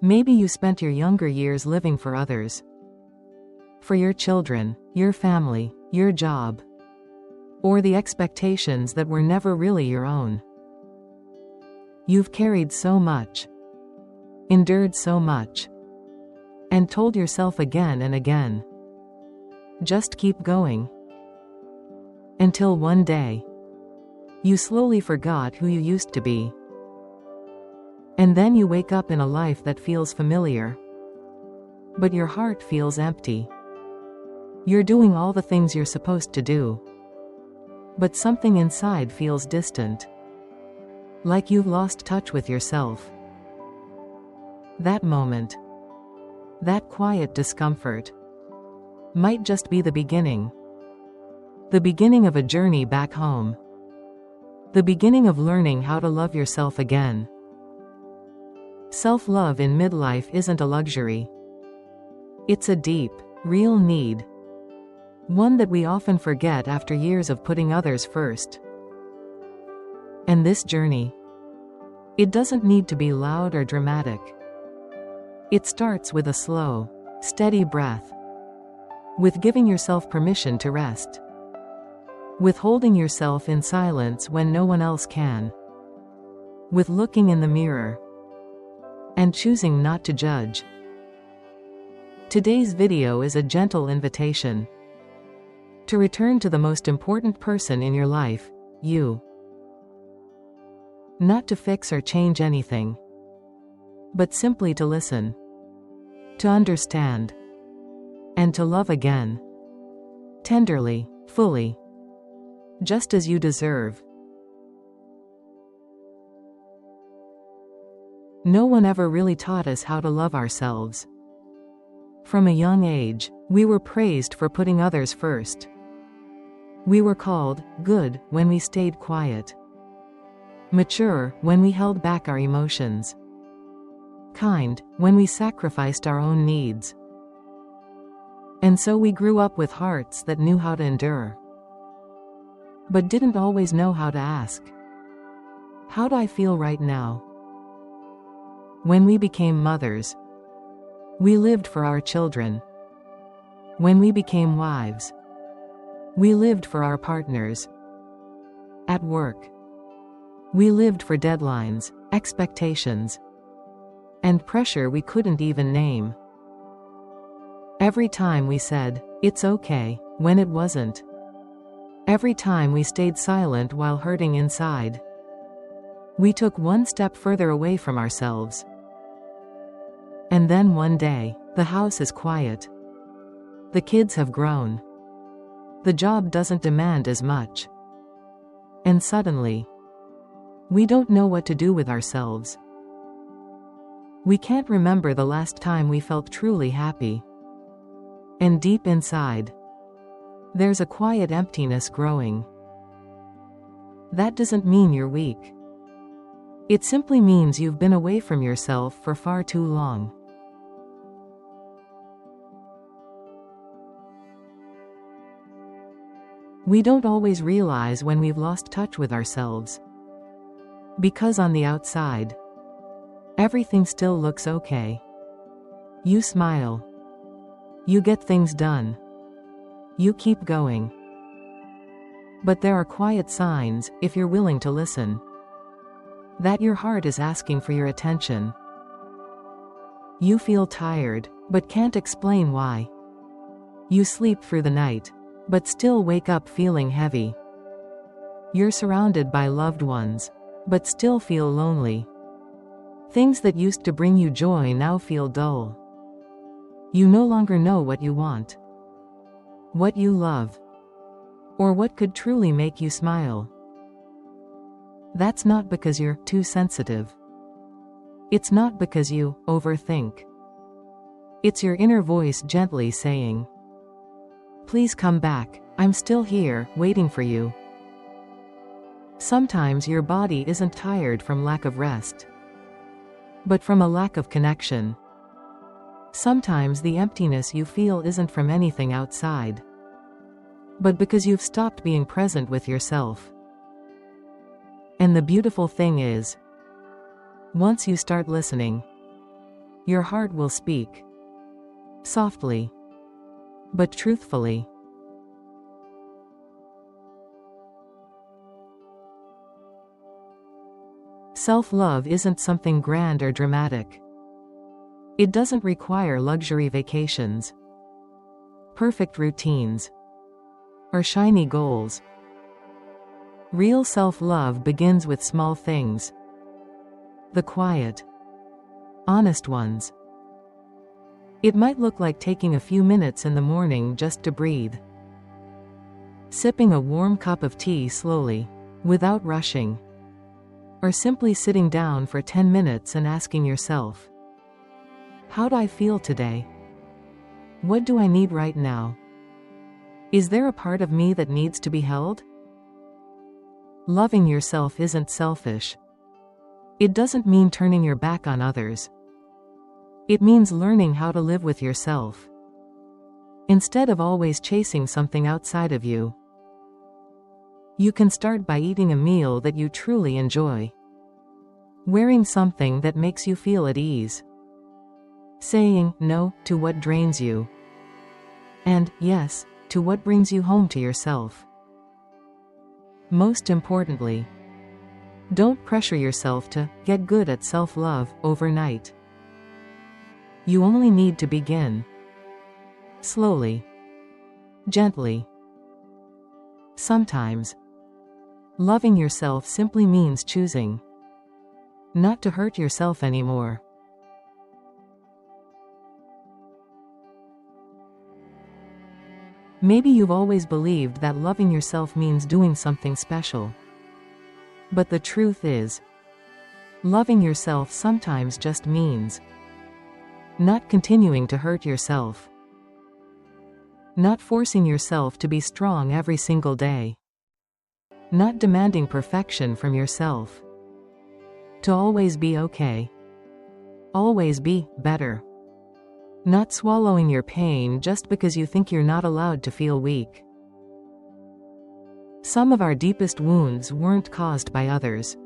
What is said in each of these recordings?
Maybe you spent your younger years living for others. For your children, your family, your job, or the expectations that were never really your own. You've carried so much, endured so much, and told yourself again and again, just keep going. Until one day, you slowly forgot who you used to be. And then you wake up in a life that feels familiar, but your heart feels empty. You're doing all the things you're supposed to do, but something inside feels distant, like you've lost touch with yourself. That moment, that quiet discomfort, might just be the beginning of a journey back home, the beginning of learning how to love yourself again. Self-love in midlife isn't a luxury. It's a deep, real need, one that we often forget after years of putting others first. And this journey, it doesn't need to be loud or dramatic. It starts with a slow, steady breath, with giving yourself permission to rest, with holding yourself in silence when no one else can, with looking in the mirror and choosing not to judge. Today's video is a gentle invitation to return to the most important person in your life, you. Not to fix or change anything, but simply to listen, to understand, and to love again, tenderly, fully, just as you deserve. No one ever really taught us how to love ourselves. From a young age, we were praised for putting others first. We were called good when we stayed quiet, mature when we held back our emotions, kind when we sacrificed our own needs. And so we grew up with hearts that knew how to endure, but didn't always know how to ask, how do I feel right now? When we became mothers, we lived for our children. When we became wives, we lived for our partners. At work, we lived for deadlines, expectations, and pressure we couldn't even name. Every time we said, "It's okay," when it wasn't. Every time we stayed silent while hurting inside, we took one step further away from ourselves. And then one day, the house is quiet. The kids have grown. The job doesn't demand as much. And suddenly, we don't know what to do with ourselves. We can't remember the last time we felt truly happy. And deep inside, there's a quiet emptiness growing. That doesn't mean you're weak. It simply means you've been away from yourself for far too long. We don't always realize when we've lost touch with ourselves, because on the outside, everything still looks okay. You smile. You get things done. You keep going. But there are quiet signs, if you're willing to listen, that your heart is asking for your attention. You feel tired, but can't explain why. You sleep through the night, but still wake up feeling heavy. You're surrounded by loved ones, but still feel lonely. Things that used to bring you joy now feel dull. You no longer know what you want, what you love, or what could truly make you smile. That's not because you're too sensitive. It's not because you overthink. It's your inner voice gently saying, "Please come back, I'm still here, waiting for you." Sometimes your body isn't tired from lack of rest, but from a lack of connection. Sometimes the emptiness you feel isn't from anything outside, but because you've stopped being present with yourself. And the beautiful thing is, once you start listening, your heart will speak. Softly. But truthfully. Self-love isn't something grand or dramatic. It doesn't require luxury vacations, perfect routines, or shiny goals. Real self-love begins with small things. The quiet, honest ones. It might look like taking a few minutes in the morning just to breathe. Sipping a warm cup of tea slowly, without rushing. Or simply sitting down for 10 minutes and asking yourself, how do I feel today? What do I need right now? Is there a part of me that needs to be held? Loving yourself isn't selfish. It doesn't mean turning your back on others. It means learning how to live with yourself, instead of always chasing something outside of you. You can start by eating a meal that you truly enjoy, wearing something that makes you feel at ease, saying no to what drains you, and yes to what brings you home to yourself. Most importantly, don't pressure yourself to get good at self-love overnight. You only need to begin. Slowly. Gently. Sometimes, loving yourself simply means choosing not to hurt yourself anymore. Maybe you've always believed that loving yourself means doing something special. But the truth is, loving yourself sometimes just means not continuing to hurt yourself. Not forcing yourself to be strong every single day. Not demanding perfection from yourself. To always be okay. Always be better. Not swallowing your pain just because you think you're not allowed to feel weak. Some of our deepest wounds weren't caused by others,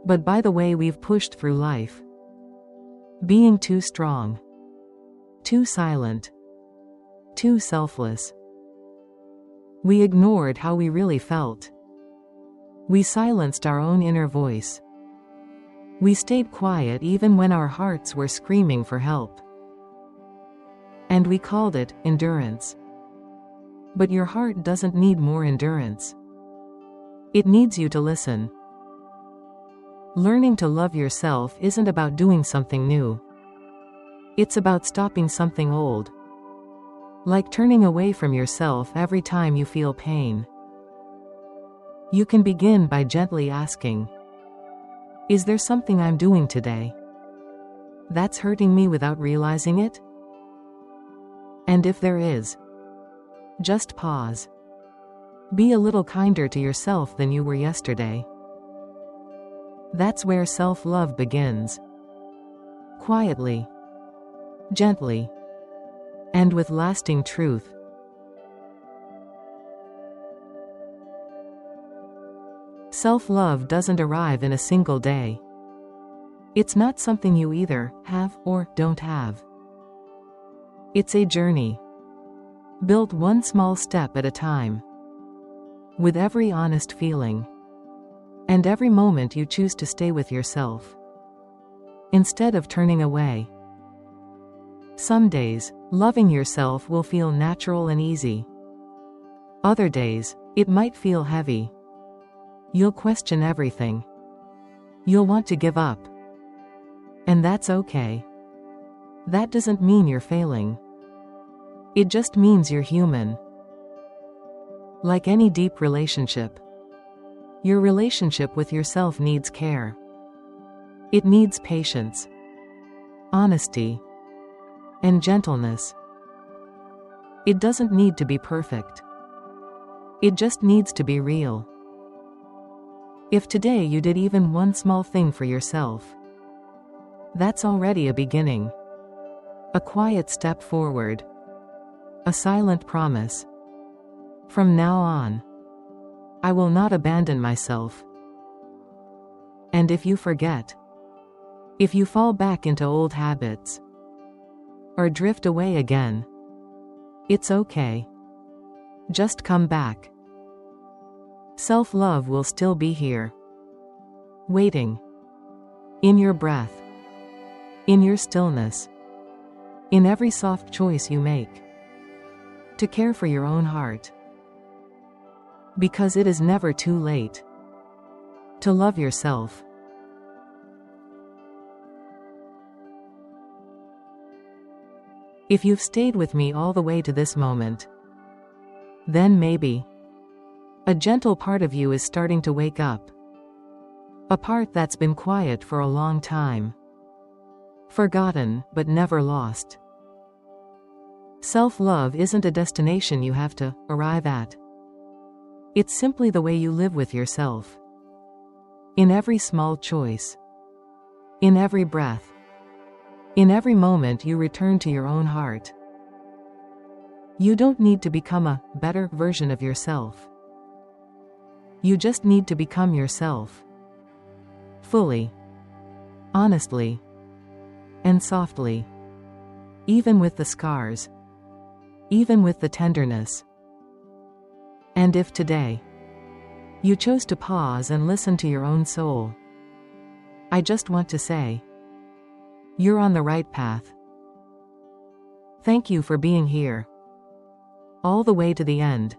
but by the way we've pushed through life. Being too strong. Too silent. Too selfless. We ignored how we really felt. We silenced our own inner voice. We stayed quiet even when our hearts were screaming for help. And we called it endurance. But your heart doesn't need more endurance. It needs you to listen. Learning to love yourself isn't about doing something new. It's about stopping something old. Like turning away from yourself every time you feel pain. You can begin by gently asking, is there something I'm doing today that's hurting me without realizing it? And if there is, just pause. Be a little kinder to yourself than you were yesterday. That's where self-love begins. Quietly. Gently. And with lasting truth. Self-love doesn't arrive in a single day. It's not something you either have or don't have. It's a journey. Built one small step at a time. With every honest feeling. And every moment you choose to stay with yourself. Instead of turning away. Some days, loving yourself will feel natural and easy. Other days, it might feel heavy. You'll question everything. You'll want to give up. And that's okay. That doesn't mean you're failing. It just means you're human. Like any deep relationship, your relationship with yourself needs care. It needs patience, honesty, and gentleness. It doesn't need to be perfect. It just needs to be real. If today you did even one small thing for yourself, that's already a beginning. A quiet step forward. A silent promise. From now on, I will not abandon myself. And if you forget, If you fall back into old habits or drift away again, it's okay. Just come back. Self-love will still be here, waiting, in your breath, in your stillness, in every soft choice you make, to care for your own heart. Because it is never too late to love yourself. If you've stayed with me all the way to this moment, then maybe a gentle part of you is starting to wake up. A part that's been quiet for a long time. Forgotten, but never lost. Self-love isn't a destination you have to arrive at. It's simply the way you live with yourself. In every small choice. In every breath. In every moment you return to your own heart. You don't need to become a better version of yourself. You just need to become yourself. Fully. Honestly. And softly. Even with the scars. Even with the tenderness. And if today you chose to pause and listen to your own soul, I just want to say, you're on the right path. Thank you for being here. All the way to the end.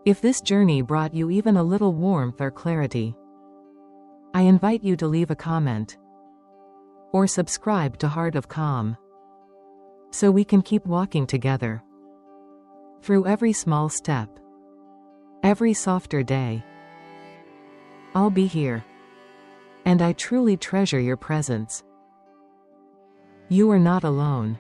If this journey brought you even a little warmth or clarity, I invite you to leave a comment or subscribe to Heart of Calm, so we can keep walking together through every small step, every softer day. I'll be here, and I truly treasure your presence. You are not alone.